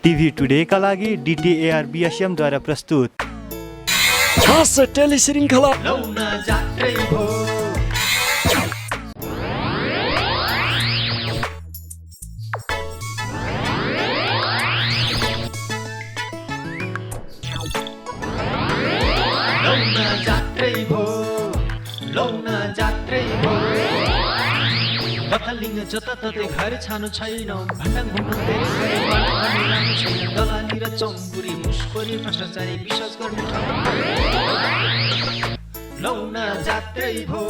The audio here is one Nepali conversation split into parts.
टिभी टुडेका लागि DTAR BSM-द्वारा प्रस्तुत खास टेलिश्रृङ्खला बथलिङ जताततै घर छानु छैन भण्डाङ भण्डाङ धेरै गरे बाटो छैन दलाली र चौँगुरी मुस्कोरी भ्रष्टाचारी विश्वास गर्ने ठाउँ लौन जात्रै भो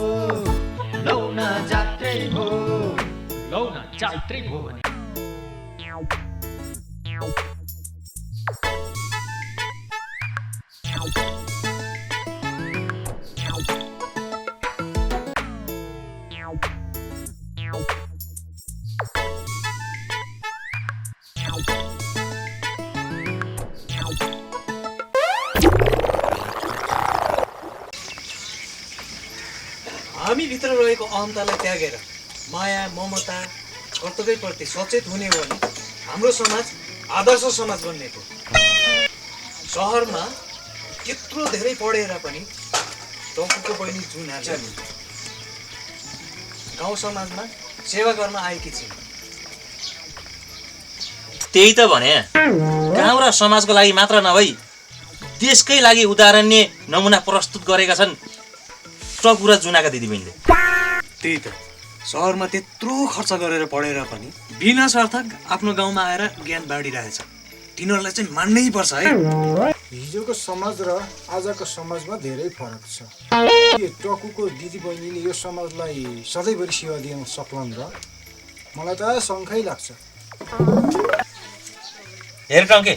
लौन जात्रै भो लौन जात्रै भो हामी भित्र रहेको अहमतालाई त्यागेर माया ममता कर्तव्यप्रति सचेत हुने हो भने हाम्रो समाज आदर्श समाज बन्ने हो। सहरमा त्यत्रो धेरै पढेर पनि टोकुको बहिनी जुन हाल्छ गाउँ समाजमा सेवा गर्न आएकी छिन्। त्यही त भने गाउँ र समाजको लागि मात्र नभई देशकै लागि उदाहरणीय नमुना प्रस्तुत गरेका छन् टकु र जुनाका दिदीबहिनीले। त्यही त सहरमा त्यत्रो खर्च गरेर पढेर पनि बिना सार्थक आफ्नो गाउँमा आएर ज्ञान बाँडिरहेछ। तिनीहरूलाई चाहिँ मान्नै पर्छ है। हिजोको समाज र आजको समाजमा धेरै फरक छ। के टकुको दिदीबहिनीले यो समाजलाई सधैँभरि सेवा दिन सक्लान् र? मलाई त शङ्कै लाग्छ। हेर टङ्के,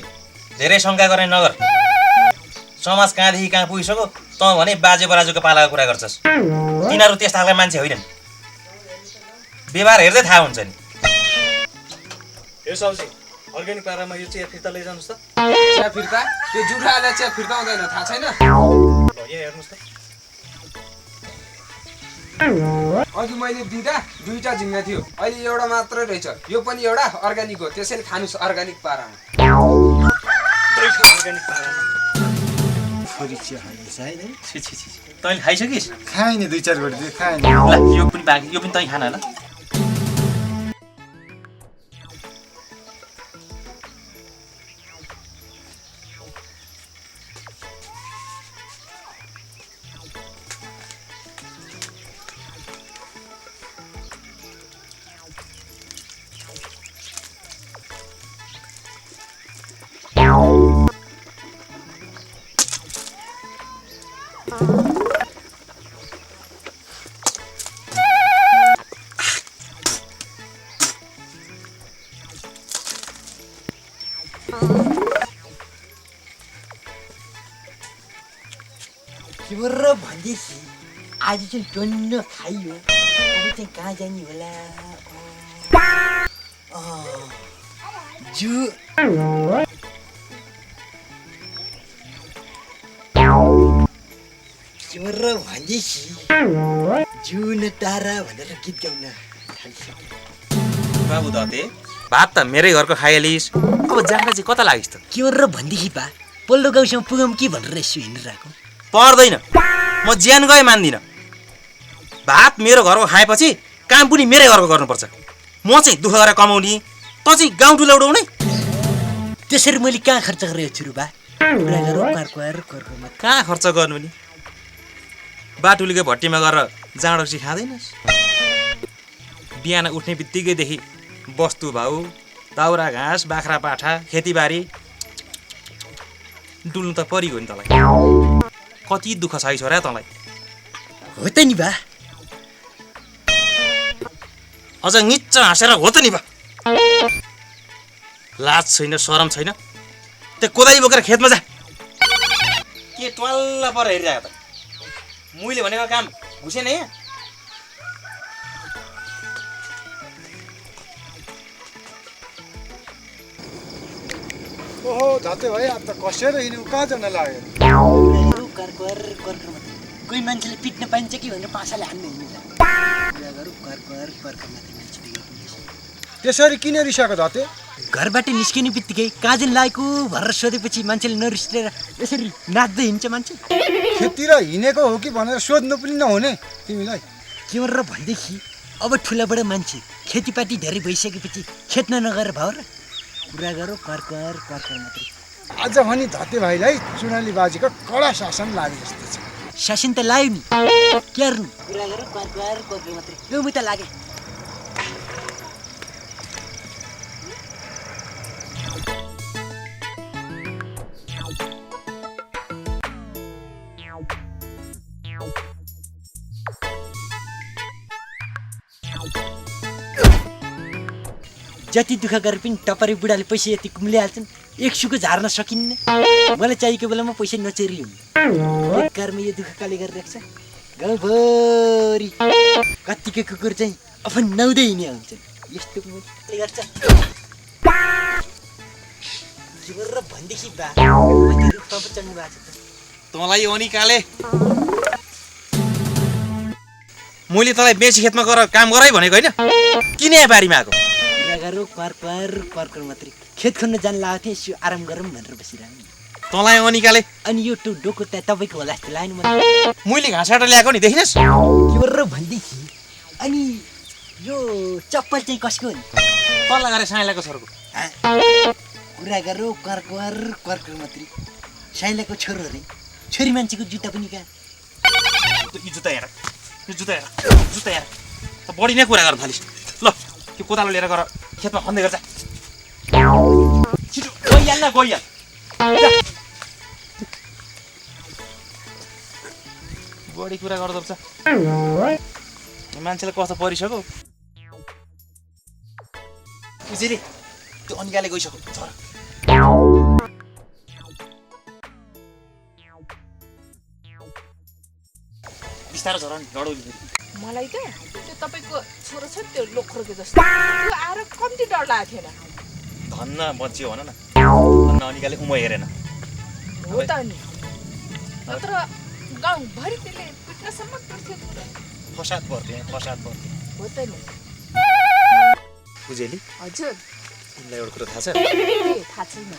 धेरै शङ्का गर्ने नगर। समाज कहाँदेखि कहाँ पुगिसक्यो त भने बाजे बराजुको पालाको कुरा गर्छस्। तिनीहरू त्यस्ता खालका मान्छे होइनन्। व्यवहार हेर्दै थाहा हुन्छ नि। हे साउजी, अर्ग्यानिक पारामा यो चिया फिर्ता लैजानुहोस् त। चिया फिर्ता? त्यो जुठाले चिया फिर्ता हुँदैन, थाहा छैन? ल यहाँ हेर्नुहोस् त। अघि मैले दिँदा दुईटा झिङ्गा थियो, अहिले एउटा मात्रै रहेछ। यो पनि एउटा अर्ग्यानिक हो, त्यसैले खानुस् अर्ग्यानिक पारामा। अर्ग्यानिक पारामा छोरी चिया खाइन्छ है नि? छि छि छि, तैँले खाइसकिस्? खाएँ नि 2-4 घडी खाएँ। ल यो पनि बाँकी, यो पनि तैँ खान ल। र भन्दैछु आज चाहिँ टन्न खाइयो, अब चाहिँ कहाँ जाने होला? जु र भन्दैछु जुन तारा भनेर गीत गाउन थालिसक्यो। बाबु दते, भात त मेरै घरको खाइहालिस्, अब जाँदा चाहिँ कता लागिस् त? के र भन्दैछु बा, पल्लो गाउँसम्म पुगौँ कि भनेर यसो हिँडिरहेको। पर्दैन, म ज्यान गए मान्दिनँ। भात मेरो घरको खाएपछि काम पनि मेरै घरको गर्नुपर्छ। म चाहिँ दुःख गरेर कमाउने, त चाहिँ गाउँ डुलाउडाउने। त्यसरी मैले कहाँ खर्च गरेको छु र बा? कुरा गरौँ कर्कोमा। कहाँ खर्च गर्नु नि? बाटुलीको भट्टीमा गएर जाँड रक्सी खाँदैनस्? बिहान उठ्ने बित्तिकैदेखि वस्तु भाउ, दाउरा घाँस, बाख्रा पाठा, खेतीबारी डुल्नु त परिगयो नि तँलाई। कति दुःख छ है छोरा तँलाई। हो त नि बा। अझ निच्च हाँसेर हो त नि बा। लाज छैन, शरम छैन। त्यो कोदाली बोकेर खेतमा जा। के ट्वाल्ल पर हेरिरहेको त? मैले भनेको काम घुसेन यहाँ? ओहो धाते भाइ, अब त कसेर हिँड्नु कहाँ जान लाग्यो? कोही मान्छेले पिट्न पाइन्छ कि भनेर पासाले हान्नु हिँड्नु। त्यसरी किन रिसाएको धते? घरबाट निस्किने बित्तिकै काजन लागेको भएर सोधेपछि मान्छेले नरिस्टेर यसरी नाच्दै हिँड्छ मान्छे। खेततिर हिँडेको हो कि भनेर सोध्नु पनि नहुने तिमीलाई। के गरेर भनेदेखि अब ठुलाबडा मान्छे खेतीपाती धेरै भइसकेपछि खेत्न नगएर भाउ र कुरा गरौ कर्कर मात्रै। आज भनी धते भाइलाई चुनाली बाजीको कडा शासन लागे जस्तो छ। शासन त लाग्यो नि, के गर्नु कुरा गरौ कर्कर मात्रै। लु म त लागे। जति दुःख गरे पनि टपरी बुढाले पैसा यति कुम्लिहाल्छन्, एक सुको झार्न सकिन्न। मलाई चाहिएको बेलामा पैसा नचेरी हुन्। बेकारमा यो दुःख काले गरिरहेको छ। गाउँभरि कत्तिकै कुकुर चाहिँ अफन नाउँदै हिँड्ने हुन्छन्। यस्तो गर्छ के गरेर भनेदेखि बा माथि रुखमा पो चढ्नु भएको छ। तँलाई अनिकाले मैले तँलाई बेसी खेतमा गर काम गराइ भनेको होइन, किन यहाँ बारीमा आएको? कर्कर मात्रै। खेत खन्न जान लागेको थिएँ, यसो आराम गरौँ भनेर बसिरहेको। तँलाई अनिकाले अनि यो डोको त तपाईँको होला जस्तो लाग्यो मलाई। मैले घाँस काटेर ल्याएको नि, देखिनस्? के गरेर भनेदेखि अनि यो चप्पल चाहिँ कसको हो नि? तल्ला गरे साइलाको छोरोको। कुरा गरौ कर्कर मात्रै। साइलाको छोरो अरे, छोरी मान्छेको जुत्ता पनि कहाँ? यो जुत्ता हेर, यो जुत्ता हेर, जुत्ता हेर। त बढी नै कुरा गर्न थालिस्। ल त्यो कोदालो लिएर गएर खेतमा खन्दै गर्छ। छिटो गइहाल न, गइहाल। बढी कुरा गर्दो रहेछ मान्छेलाई, कस्तो परिसक्यो। उजेरी त्यो अनिकाले गइसक्यो छोरा। बिस्तारो छोरा नि लडौली। मलाई त त्यो तपाईँको छोरो छ त्यो लोख्रोको जस्तो, त्यो आएर कम्ती डर लागेको थिएन। धन्न बच्चियो भन न, धन्न अनिकाले उमै हेरेन। हो त नि, नत्र गाउँभरि त्यसले पिट्नसम्म पर्थ्यो। फसाद पर्थ्यो, फसाद पर्थ्यो। हो त नि। उजेली हजुर तिमीलाई एउटा कुरो थाहा छ? थाहा छैन।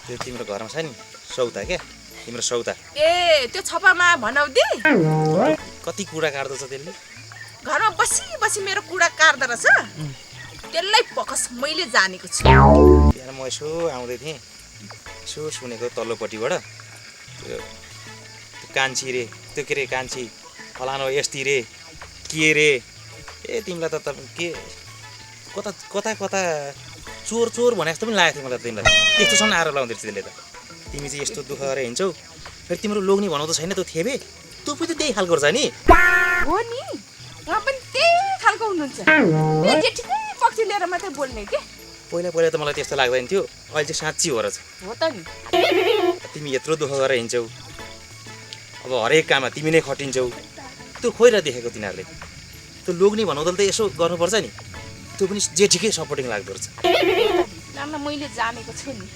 त्यो तिम्रो घरमा छ नि सौता, क्या तिम्रो सौता। ए त्यो छपामा भनौ दि कति कुरा काट्दछ त्यसले। घरमा बसी मेरो कुडा काट्दो रहेछ। त्यसलाई पकस मैले जानेको छु। बिहान म यसो आउँदै थिएँ, यसो सुनेको तल्लोपट्टिबाट त्यो कान्छी रे, त्यो के रे कान्छी फलानो यस्ती रे, के रे। ए तिमीलाई त के कता कता कता चोर भने जस्तो पनि लागेको थियो मलाई। तिमीलाई त्यस्तोसम्म आएर लाउँदै थियो त्यसले त। तिमी चाहिँ यस्तो दुःख गरेर हिँड्छौ, फेरि तिम्रो लोग्ने भनाउँदो छैन त्यो थेबे, तँ पनि त त्यही खालको रहेछ नि। हो नि, उहाँ पनि त्यही खालको हुनुहुन्छ। त्यो जेठीकै पक्ष लिएर मात्रै बोल्ने के। पहिला त मलाई त्यस्तो लाग्दैन थियो, अहिले चाहिँ साँच्ची हो रहेछ। हो त नि। तिमी यत्रो दुःख गरेर हिँड्छौ, अब हरेक काममा तिमी नै खटिन्छौ, त्यो खोइर देखेको तिनीहरूले। त्यो लोग्ने भनाउँदा त यसो गर्नुपर्छ नि, त्यो पनि जेठीकै सपोर्टिङ लाग्दो रहेछ। नाना मैले जानेको छु नि,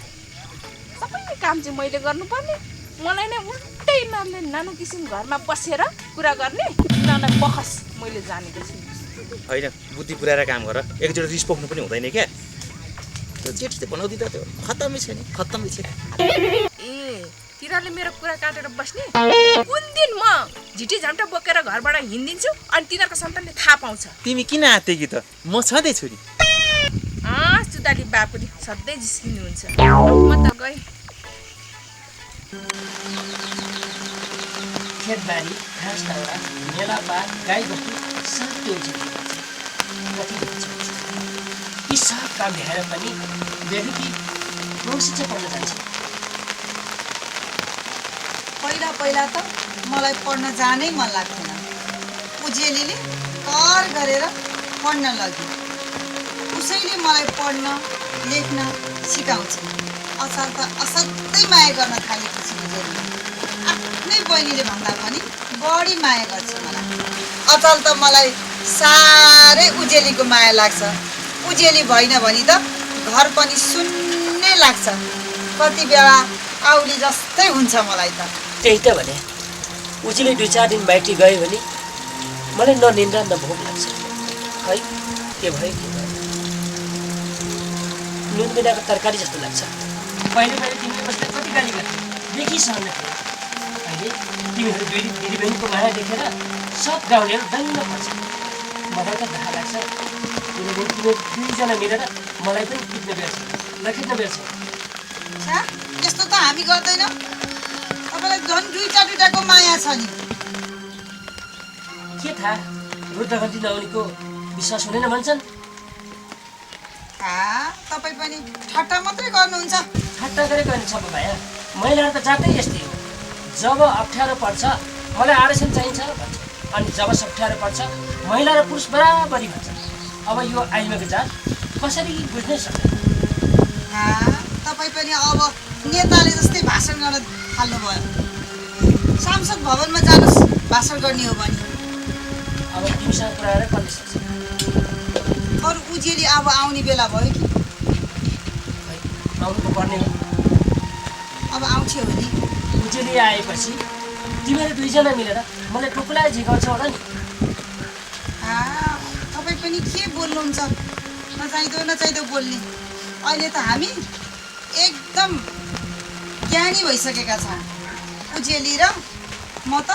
सबै काम चाहिँ मैले गर्नुपर्ने। मलाई नै उल्टै यिनीहरूले नानो किसिम घरमा बसेर कुरा गर्ने, यिनीहरूलाई बखस मैले जानेको छु। होइन बुद्धि पुऱ्याएर काम गर, एकचोटि रिस पोख्नु पनि हुँदैन क्या। त्यो जेठी त बनाउँदिँदा त्यो खत्तमै छ नि, खत्तमै छ। ए तिनीहरूले मेरो कुरा काटेर बस्ने? कुन दिन म झिटी झम्टा बोकेर घरबाट हिँडिदिन्छु अनि तिनीहरूको सन्तानले थाहा पाउँछ। तिमी किन आत्ते कि त, म छँदैछु नि। सुताली बापुरी सधैँ जिस्किनुहुन्छ। म त गएँ। खेतबारी घाँस दाउरा मेलापात गाई बस्तु सब त्यो यी सब काम हेरेर पनि बेलुकी शिक्षा पढ्न जान्छ। पहिला त मलाई पढ्न जानै मन लाग्थेन। उजेलीले कर गरेर पढ्न लग्यो। उसैले मलाई पढ्न लेख्न सिकाउँछ। असाल त असाध्यै माया गर्न थालेको छु उजेलीले। आफ्नै बहिनीले भन्दा पनि बढी माया गर्छ मलाई। अचल त मलाई साह्रै उजेलीको माया लाग्छ। उजेली भएन भने त घर पनि सुन्नै लाग्छ। कति बेला आउली जस्तै हुन्छ मलाई त। त्यही त भने उजीले 2-4 दिन बाहिर गयो भने मलाई न निन्द्रा न भोक लाग्छ। खै के भयो नुनबिनाको तरकारी जस्तो लाग्छ। पहिले तिमीले कसलाई कति गाली गर्थ्यौ, देखि सहन थिए। अहिले तिमीहरू दिदीबहिनीको माया देखेर सब गाउँलेहरू दङ्ग पर्छ। मलाई त दुःख लाग्छ, किनभने तिमीहरू दुईजना मिलेर मलाई पनि खिच्न बेर्छ ल, खिच्न बेर्छ। यस्तो त हामी गर्दैनौँ। तपाईँलाई झन् दुईटाको माया छ नि। के थाहा, रुद्रगन्ती नहुनेको विश्वास हुँदैन भन्छन्। तपाईँ पनि ठट्टा मात्रै गर्नुहुन्छ। ठट्टा गरेको होइन छ भाइ, महिलाहरू त जातै यस्तै हो। जब अप्ठ्यारो पर्छ मलाई आरक्षण चाहिन्छ भन्छ, अनि जब अप्ठ्यारो पर्छ महिला र पुरुष बराबरी भन्छ। अब यो आइमाको जात कसरी बुझ्नै सक्दैन। तपाईँ पनि अब नेताले जस्तै भाषण गर्न थाल्नुभयो। सांसद भवनमा जानुहोस् भाषण गर्ने हो भने। अब तिमीसँग कुरा गरेर कसले सक्छ। अरू उजेली अब आउने बेला भयो कि आउनु पर्ने हो। अब आउँछ हो नि। उजेली आएपछि तिमीहरू दुईजना मिलेर मलाई टोकुलाई झिकाउँछ होला नि। तपाईँ पनि के बोल्नुहुन्छ, नचाहिँदो बोल्ने। अहिले त हामी एकदम ज्ञानी भइसकेका छौँ। उजेली र म त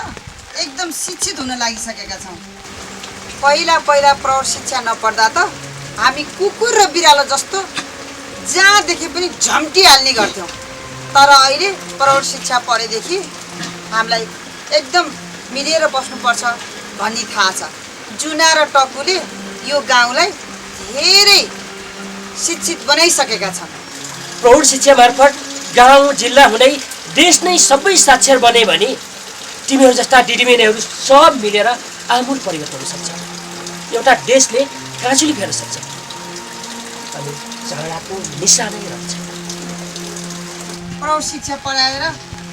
एकदम शिक्षित हुन लागिसकेका छौँ। पहिला प्रौढ शिक्षा नपढ्दा त हामी कुकुर र बिरालो जस्तो जहाँ देखे पनि झम्टिहाल्ने गर्थ्यौँ। तर अहिले प्रौढ शिक्षा पढेदेखि हामीलाई एकदम मिलेर बस्नुपर्छ भन्ने थाहा छ। जुना र टकुले यो गाउँलाई धेरै शिक्षित बनाइसकेका छन्। प्रौढ शिक्षा मार्फत गाउँ जिल्ला हुँदै देश नै सबै साक्षर बने भने तिमीहरू जस्ता दिदीबहिनीहरू सब मिलेर आमूल परिवर्तन हुन सक्छ। एउटा देशले काँचुली फेर्न सक्छ। अनि झगडाको निशानै रहन्छ। प्रौढ शिक्षा पढाएर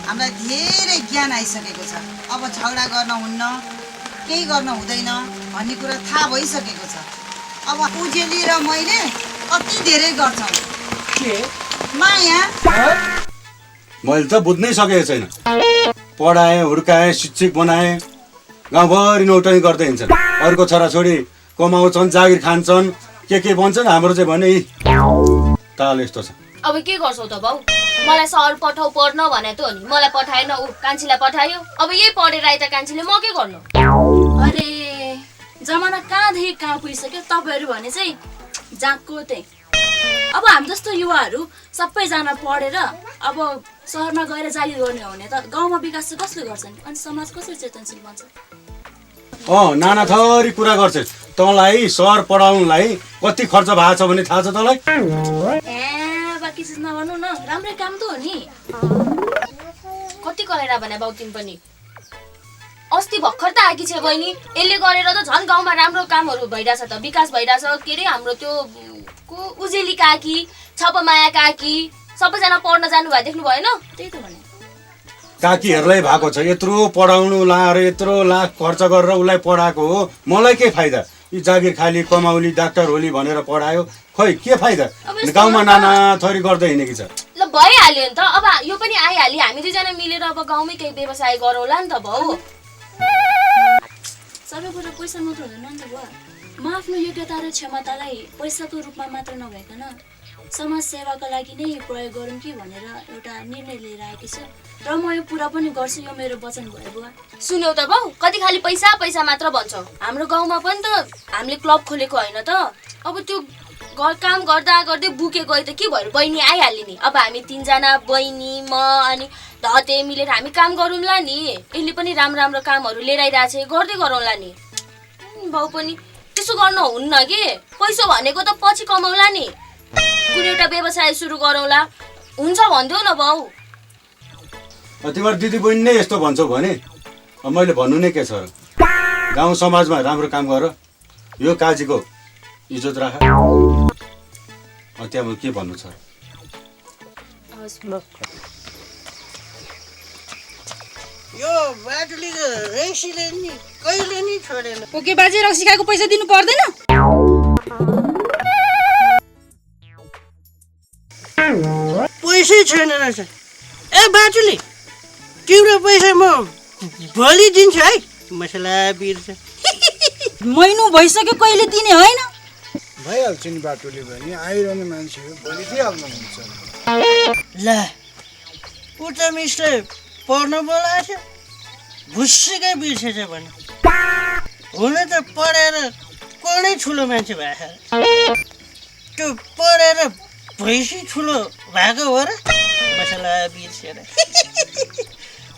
हामीलाई धेरै ज्ञान आइसकेको छ। अब झगडा गर्न हुन्न, केही गर्न हुँदैन भन्ने कुरा थाहा भइसकेको छ। अब उजेली र मैले कति धेरै गर्छौँ। के माया मैले त बुझ्नै सकेको छैन। पढाएँ, हुर्काएँ, शिक्षित बनाएँ, गाउँभरि नौटनी गर्दै हिँड्छन्। अरूको छोराछोरी कमाउँछन्, जागिर खान्छन्, के भन्छन्। हाम्रो चाहिँ भने ताल यस्तो छ। अब के गर्छौ त बाउ? मलाई सहर पठाउ पढ्न भने त हो नि, मलाई पठाएन, ऊ कान्छीलाई पठायो। अब यही पढेर आए त कान्छीले म के गर्नु? अरे जमाना कहाँदेखि कहाँ पुगिसक्यो। तपाईँहरू भने चाहिँ जहाँको त्यही। अब हामी जस्तो युवाहरू सबैजना पढेर अब सहरमा गएर जागिर गर्ने हो भने त गाउँमा विकास चाहिँ कसले गर्छन्, अनि समाज कसरी चेतनशील बन्छ? नाना थरी कुरा गर्छस्। तँलाई सहर पढाउनलाई कति खर्च भएको छ भने थाहा छ तँलाई? बाँकी चिज नगर्नु न, राम्रै काम त हो नि। कति गरेर भने बाउ तिमी पनि? अस्ति भर्खर त आएकी छ बहिनी, यसले गरेर त झन् गाउँमा राम्रो कामहरू भइरहेछ त, विकास भइरहेछ। के अरे हाम्रो त्यो उजेली काकी, छपमाया काकी सबैजना पढ्न जानुभयो, देख्नु भएन? त्यही त भने काकीहरूलाई भएको छ। यत्रो पढाउनु लाएर यत्रो लाख खर्च गरेर उसलाई पढाएको हो। मलाई के फाइदा? यी जागिर खाली कमाउली डाक्टर होली भनेर पढायो, खोइ के फाइदा? गाउँमा नाना थरी गर्दै हिँडेकी छ। ल भइहाल्यो नि त। अब यो पनि आइहाल्यो, हामी दुईजना मिलेर अब गाउँमै केही व्यवसाय गरौँला नि त बाउ। सबै कुरा पैसा मात्र हुँदैन नि त बुवा। म आफ्नो योग्यता र क्षमतालाई पैसाको रूपमा मात्र नभइकन समाज सेवाको लागि नै प्रयोग गरौँ कि भनेर एउटा निर्णय लिएर आएकी छु र म यो पुरा पनि गर्छु। यो मेरो वचन भयो बुवा। सुन्यौ त बाउ, कति खाली पैसा पैसा मात्र भन्छौ। हाम्रो गाउँमा पनि त हामीले क्लब खोलेको होइन त। अब त्यो काम गर्दा गर्दै बुके गयो त के भयो, बहिनी आइहाल्यो नि। अब हामी तीनजना बहिनी, म अनि धते मिलेर हामी काम गरौँला नि। यसले पनि राम्रो कामहरू लिएर आइरहेछ, गर्दै गरौँला नि। बाउ पनि त्यसो गर्न हुन्न के, पैसा भनेको त पछि कमाउला नि। कुनै एउटा व्यवसाय सुरु गरौँला, हुन्छ भन्थ्यौ न बाउ। तिमीहरू दिदी बहिनी नै यस्तो भन्छौ भने मैले भन्नु नै के छ र? गाउँ समाजमा राम्रो काम गर, यो काजीको इज्जत राख। त्यहाँ के भन्नु छ? यो बाटुलीको रक्सीले नि कहिले नि छोडेन। ओके बाजे, रक्सी खाएको पैसा दिनु पर्दैन? पैसै छैन रहेछ। ए बाटुली, तिम्रो पैसा म भोलि दिन्छु है। मसला बिर्छ। महिनो भइसक्यो, कहिले दिने होइन? भइहाल्छ नि बाटोले भने आइरहने मान्छे हो भोलि दिइहाल्नुहुन्छ ल उता मिसले पढ्न बोलाएको थियो भुस्सीकै बिर्सेछ भने हुन त पढेर कोनै ठुलो मान्छे भएको त्यो पढेर भैँसी ठुलो भएको हो र मसला बिर्सेर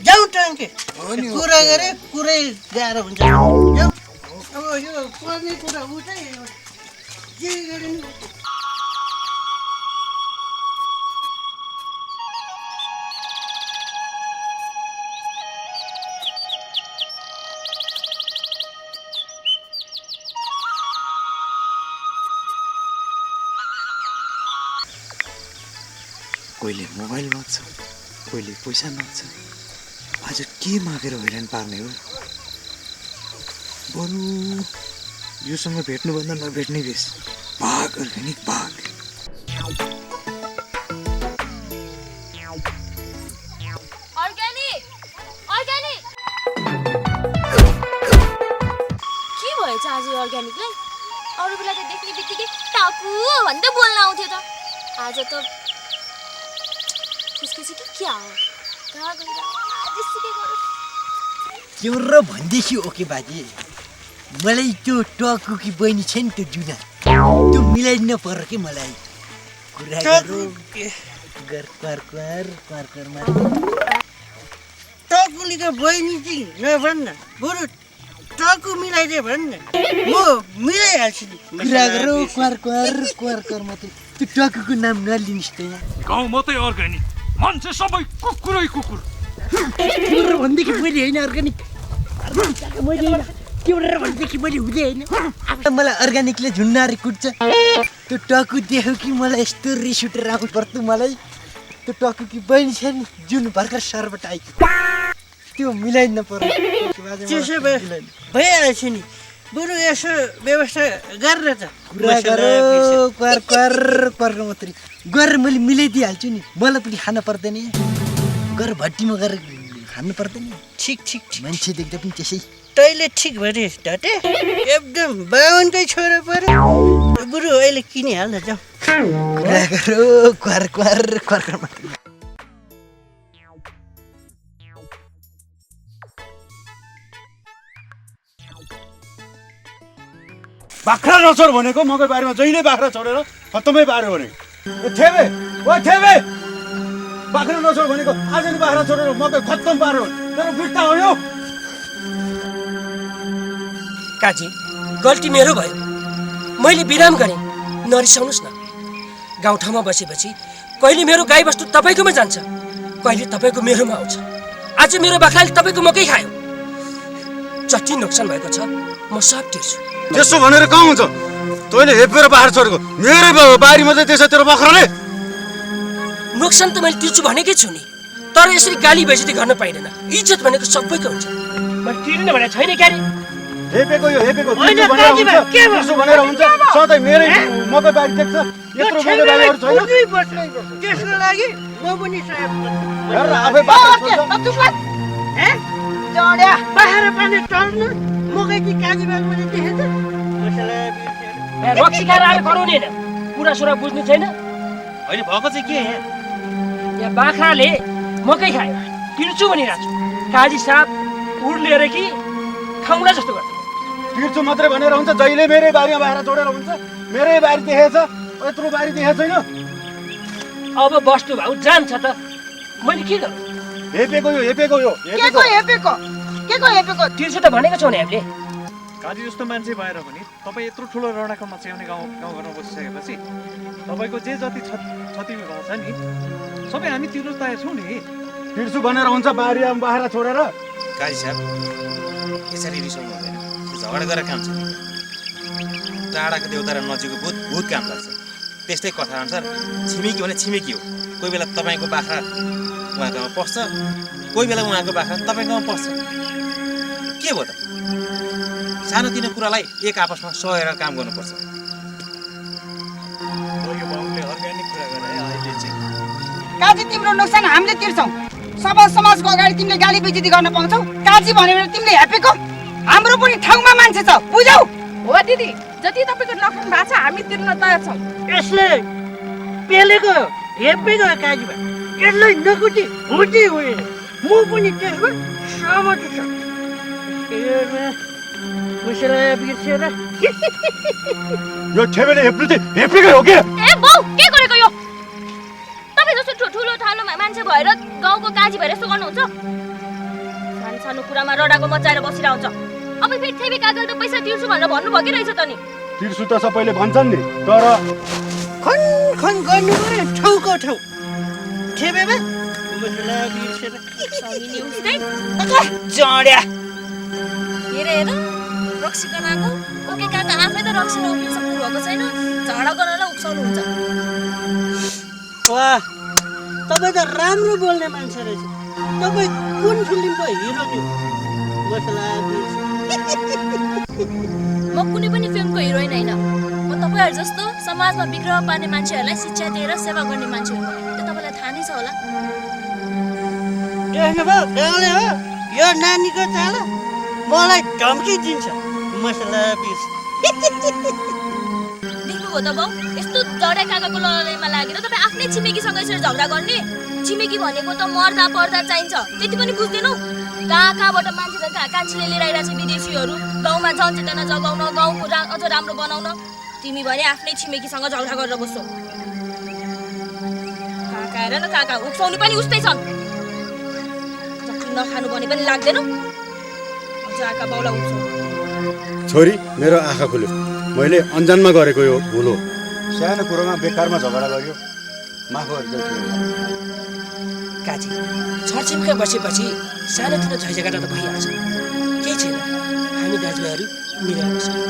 जाउँ टङ्के कुरा गरे कुरै गाह्रो हुन्छ जाउँ अब यो पढ्ने कुरा उतै जे गरे नि कोहीले मोबाइल माग्छ कोहीले पैसा माग्छ आज के मागेर हैरान पार्ने हो बरु योसँग भेट्नुभन्दा नभेट्ने बेस भाग अर्ग्यानिक भाग के भएछ आज अर्ग्यानिकलाई अरू बेला त देख्ने बित्तिकै टाकु भन्दै बोल्न आउँथ्यो त आज त त्यसपछि क्या हो कहाँ गएर त्यो भन्दैछु ओके बाजे मलाई त्यो टकु कि बहिनी छ नि त्यो जुना त्यो मिलाइदिन पर्यो कि मलाई कुरा टकुलीको बहिनी चाहिँ नभन्न बरु टकु मिलाइदिए भन्न म मिलाइहाल्छु नि कुरा गरौ क्वार मात्रै त्यो टकुको नाम नलिनुहोस् त यहाँ गाउँ मात्रै अर्ग्यानिक मान्छे सबै कुकुरै कुकुर भनेदेखि मैले होइन अर्ग्यानिक भनेदेखि मैले हुँदै होइन मलाई अर्ग्यानिकले झुन्नारी कुट्छ त्यो टकु देख्यो कि मलाई यस्तो रिस उठेर आउनु पर्थ्यो मलाई त्यो टकु कि बहिनी छ नि जुन भर्खर सरबाट आइको त्यो मिलाइदिन पर्यो त्यसो भए भइहाल्छ नि बरु यसो व्यवस्था गरेर त कुरा क्वार मात्रै गरेर मैले मिलाइदिइहाल्छु नि मलाई पनि खान पर्दैन गरेर भट्टीमा गएर खानु पर्दैन ठिक मान्छे देख्दा पनि त्यसै तैँले ठिक भनेस् ढाटे एकदम बाहुनकै छोरो पऱ्यो बरु अहिले किनिहाल न जाउँ कुरा गरौ क्वार मात्रै बाख्रा नछोड भनेको मकै बारीमा जहिले बाख्रा छोडेर खत्तमै पार्यो भने थेबे बाख्रा नछोड भनेको आज नि बाख्रा छोडेर मकै खत्तम पार्यो तर बिर्ता हो यो काजी गल्ती मेरो भयो मैले विराम गरेँ नरिसाउनुहोस् न गाउँठाउँमा बसेपछि कहिले मेरो गाईबस्तु तपाईँकोमा जान्छ कहिले तपाईँको मेरोमा आउँछ आज मेरो बाख्राले तपाईँको मकै खायो जति नोक्सान भएको छ म सब तिर्छु त्यसो भनेर कहाँ हुन्छ तैँले हेपेर बाख्रा छोडेको मेरै बारीमा चाहिँ त्यसो तेरो बाख्राले नोक्सान त मैले तिर्छु भनेकै छु नि तर यसरी गाली बेइज्जती गर्न पाइँदैन इज्जत भनेको सबैको हुन्छ मैले तिर्ने भनेको छैन क्यारे हेपेको त्यसो भनेर हुन्छ सधैँ मेरै मकै बारी देख्छ यत्रो मकै बारीहरू छैन त्यसको लागि म पनि आफै बाख्रा बाख्रा पानी टल्नु मकै कि काजी बाग मैले देखेछ रक्सी खाएर आएर गराउने होइन कुरा सुरा बुझ्नु छैन होइन भएको चाहिँ के यहाँ बाख्राले मकै खायो तिर्छु भनिरहेको छु काजी साहब उड लिएर कि खाउँला जस्तो गर्छ तिर्छु मात्रै भनेर हुन्छ जहिले मेरै बारीमा बाख्रा छोडेर हुन्छ मेरै बारी देखेछ यत्रो बारी देखेको छैन अब बस्तु भाउ जान्छ त मैले के गर्नु हेपेको तिर्छु त भनेको छौ नि हामीले काजी जस्तो मान्छे भएर पनि तपाईँ यत्रो ठुलो रडाखलमा च्याउने गाउँघरमा बसिसकेपछि तपाईँको जे जति क्षति भएको छ नि सबै हामी तिर्नु तयार छौँ नि तिर्छु भनेर हुन्छ बारीमा बाख्रा छोडेर काजी साहब यसरी रिसाउनु हुँदैन झगडा गरेर काम छ टाढाको देउता र नजिकको बहुत काम लाग्छ त्यस्तै कथा अनुसार छिमेकी भने छिमेकी हो कोही बेला तपाईँको बाख्रा उहाँकोमा पस्छ कोही बेला उहाँको बाख्रा तपाईँकोमा पस्छ के भयो त सानोतिनो कुरालाई एक आपसमा सहेर काम गर्नुपर्छ काजी तिम्रो नोक्सान हामीले तिर्छौँ सबै समाजको अगाडि तिमीले गाली बेइज्जती गर्न पाउँछौ काजी भन्यो भने तिमीले हेपेको हाम्रो पनि ठाउँमा मान्छे छ बुझौ हो दिदी जति तपाईँको नखानु भएको छ हामी तिर्न तयार छौँ। यसले पेलेको हेपेको काजीमा यसलाई नकुटी हुँदै हुँदैन म पनि त्यसमा सहमत छु। मुसला बिर्सेर यो छेबेले हेप्नु चाहिँ हेपेकै हो के? ए बाउ के गरेको यो? तपाईँ जस्तो ठुलो ठालो मान्छे भएर गाउँको काजी भएर यस्तो गर्नुहुन्छ? सानो सानो कुरामा रडाको मचाएर बसिरहन्छ। अब फेरि थेबे कागल त पैसा तिर्छु भनेर भन्नुभयो कि रहेछ त नि? तिर्सु त सबैले भन्छन् नि, तर खन खन गर्नु पर्यो ठाउँको ठाउँ छेबेमा मुसला बिर्सेर समिनी उस्तै जड्या हेर हेर रक्सी गनाएको ओके काका आफै त रक्सी नउकिन सक्नु भएको छैन, झगडा गरेर उक्साउनुहुन्छ। वाह तपाईँ त राम्रो बोल्ने मान्छे रहेछ। तपाईँ कुन फिल्मको हिरो थियो? मुसला म कुनै पनि फिल्मको हिरोइन होइन। म तपाईँहरू जस्तो समाजमा विग्रह पार्ने मान्छेहरूलाई शिक्षा दिएर सेवा गर्ने मान्छे हो। त्यो तपाईँलाई थाहा नै छ होला। देख्नुभयो गाउँले हो यो नानीको चाला मलाई धम्की दिन्छ। मसला पिस देख्नुभयो त बाउ, यस्तो जडे काकाको लडाइँमा लागेर तपाईँ आफ्नै छिमेकीसँग यसरी झगडा गर्ने? छिमेकी भनेको त मर्दा पर्दा चाहिन्छ, त्यति पनि बुझ्दैनौ? कहाँ कहाँबाट मान्छेहरू कान्छीले लिएर आइरहेको छ विदेशीहरू, गाउँमा जनचेतना जगाउन, गाउँको अझ राम्रो बनाउन। तिमी भने आफ्नै छिमेकीसँग झगडा गरेर बस्छौ। काका हेर न, काका उक्साउनु पनि उस्तै छन्। जति नखानु भने पनि लाग्दैन, अझ आका बाउला उक्साउ। छोरी मेरो आँखा खुल्यो, मैले अन्जानमा गरेको यो भुल हो। सानो कुरोमा बेकारमा झगडा गर्यो, माफ गरिदिनु। काजी छरछिमेकमा बसेपछि सानोतिनो झैझगडा त भइहाल्छ, केही छैन। हामी दाजुभाइहरू मिलेर बस्छौँ।